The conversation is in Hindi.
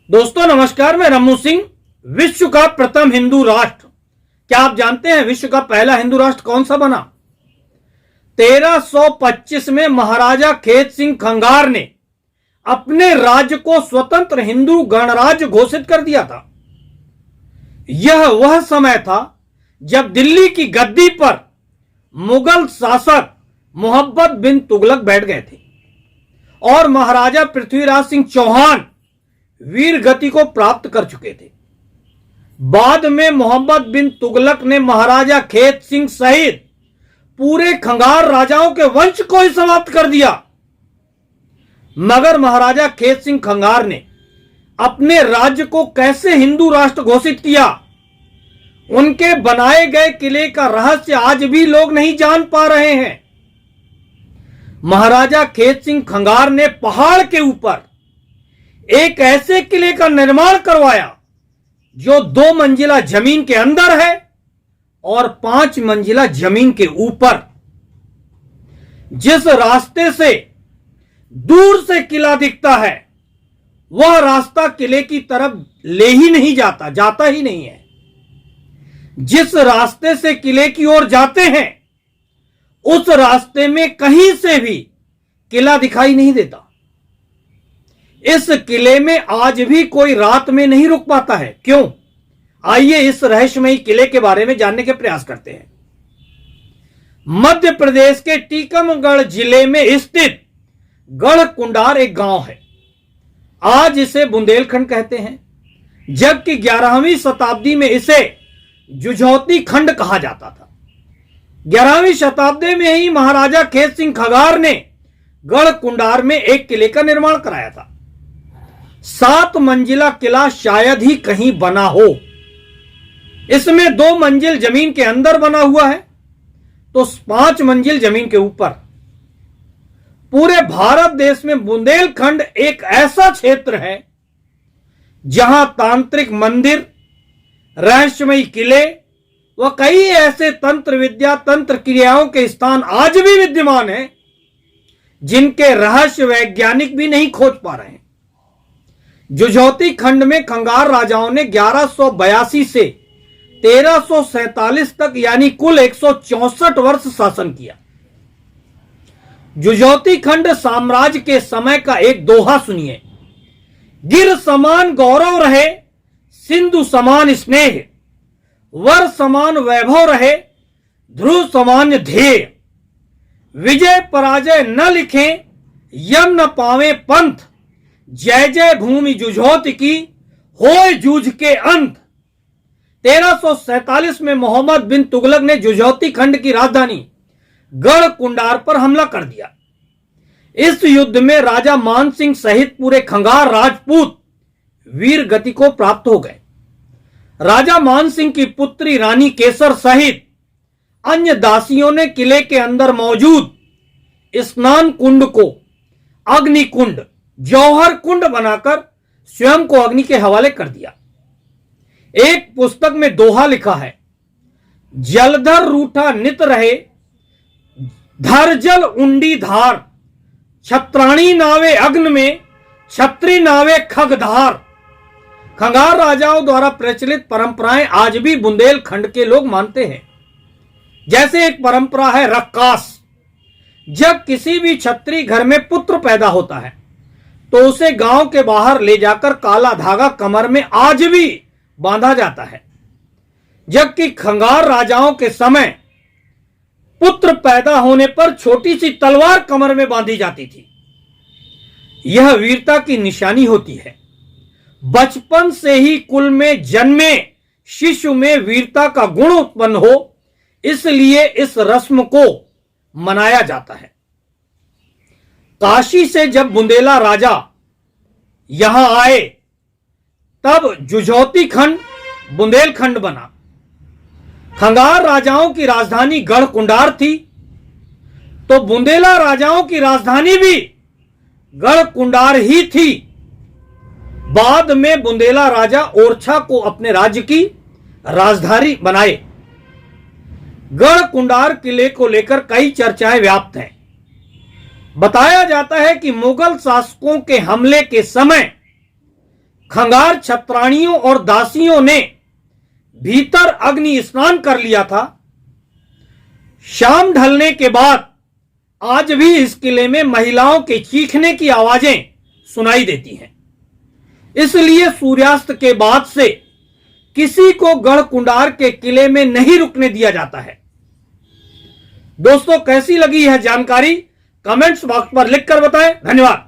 दोस्तों नमस्कार, मैं रमू सिंह। विश्व का प्रथम हिंदू राष्ट्र, क्या आप जानते हैं विश्व का पहला हिंदू राष्ट्र कौन सा बना? 1325 में महाराजा खेत सिंह खंगार ने अपने राज्य को स्वतंत्र हिंदू गणराज्य घोषित कर दिया था। यह वह समय था जब दिल्ली की गद्दी पर मुगल शासक मोहम्मद बिन तुगलक बैठ गए थे और महाराजा पृथ्वीराज सिंह चौहान वीर गति को प्राप्त कर चुके थे। बाद में मोहम्मद बिन तुगलक ने महाराजा खेत सिंह सहित पूरे खंगार राजाओं के वंश को ही समाप्त कर दिया। मगर महाराजा खेत सिंह खंगार ने अपने राज्य को कैसे हिंदू राष्ट्र घोषित किया, उनके बनाए गए किले का रहस्य आज भी लोग नहीं जान पा रहे हैं। महाराजा खेत सिंह खंगार ने पहाड़ के ऊपर एक ऐसे किले का निर्माण करवाया जो 2 मंजिला जमीन के अंदर है और 5 मंजिला जमीन के ऊपर। जिस रास्ते से दूर से किला दिखता है वह रास्ता किले की तरफ ले ही नहीं जाता ही नहीं है। जिस रास्ते से किले की ओर जाते हैं उस रास्ते में कहीं से भी किला दिखाई नहीं देता। इस किले में आज भी कोई रात में नहीं रुक पाता है। क्यों? आइए इस रहस्यमयी किले के बारे में जानने के प्रयास करते हैं। मध्य प्रदेश के टीकमगढ़ जिले में स्थित गढ़कुंडार एक गांव है। आज इसे बुंदेलखंड कहते हैं, जबकि 11वीं शताब्दी में इसे जुझौती खंड कहा जाता था। 11वीं शताब्दी में ही महाराजा खेत सिंह खंगार ने गढ़कुंडार में एक किले का निर्माण कराया था। 7 मंजिला किला शायद ही कहीं बना हो। इसमें 2 मंजिल जमीन के अंदर बना हुआ है तो 5 मंजिल जमीन के ऊपर। पूरे भारत देश में बुंदेलखंड एक ऐसा क्षेत्र है जहां तांत्रिक मंदिर, रहस्यमयी किले व कई ऐसे तंत्र विद्या, तंत्र क्रियाओं के स्थान आज भी विद्यमान हैं जिनके रहस्य वैज्ञानिक भी नहीं खोज पा रहे हैं। जुझौती खंड में खंगार राजाओं ने 1182 से 1347 तक यानी कुल 164 वर्ष शासन किया। जुझौती खंड साम्राज्य के समय का एक दोहा सुनिए। गिर समान गौरव रहे, सिंधु समान स्नेह, वर समान वैभव रहे, ध्रुव समान ध्येय। विजय पराजय न लिखें, यम न पावे पंथ, जय जय भूमि जुझौती की, होए जूझ के अंत। 1347 में मोहम्मद बिन तुगलक ने जुझौती खंड की राजधानी गढ़कुंडार पर हमला कर दिया। इस युद्ध में राजा मान सिंह सहित पूरे खंगार राजपूत वीर गति को प्राप्त हो गए। राजा मान सिंह की पुत्री रानी केसर सहित अन्य दासियों ने किले के अंदर मौजूद स्नान कुंड को अग्नि कुंड, जौहर कुंड बनाकर स्वयं को अग्नि के हवाले कर दिया। एक पुस्तक में दोहा लिखा है, जलधर रूठा नित रहे, धर जल उंडी धार, छत्राणी नावे अग्न में, छत्री नावे खगधार। खंगार राजाओं द्वारा प्रचलित परंपराएं आज भी बुंदेलखंड के लोग मानते हैं। जैसे एक परंपरा है रक्कास। जब किसी भी छत्री घर में पुत्र पैदा होता है तो उसे गांव के बाहर ले जाकर काला धागा कमर में आज भी बांधा जाता है। जबकि खंगार राजाओं के समय पुत्र पैदा होने पर छोटी सी तलवार कमर में बांधी जाती थी। यह वीरता की निशानी होती है। बचपन से ही कुल में जन्मे शिशु में वीरता का गुण उत्पन्न हो, इसलिए इस रस्म को मनाया जाता है। काशी से जब बुंदेला राजा यहां आए तब जुझौती खंड बुंदेलखंड बना। खंगार राजाओं की राजधानी गढ़कुंडार थी तो बुंदेला राजाओं की राजधानी भी गढ़कुंडार ही थी। बाद में बुंदेला राजा ओरछा को अपने राज्य की राजधानी बनाए। गढ़कुंडार किले को लेकर कई चर्चाएं व्याप्त हैं। बताया जाता है कि मुगल शासकों के हमले के समय खंगार छत्राणियों और दासियों ने भीतर अग्नि स्नान कर लिया था। शाम ढलने के बाद आज भी इस किले में महिलाओं के चीखने की आवाजें सुनाई देती हैं। इसलिए सूर्यास्त के बाद से किसी को गढ़ कुंडार के किले में नहीं रुकने दिया जाता है। दोस्तों, कैसी लगी यह जानकारी कमेंट्स बॉक्स पर लिखकर बताएं। धन्यवाद।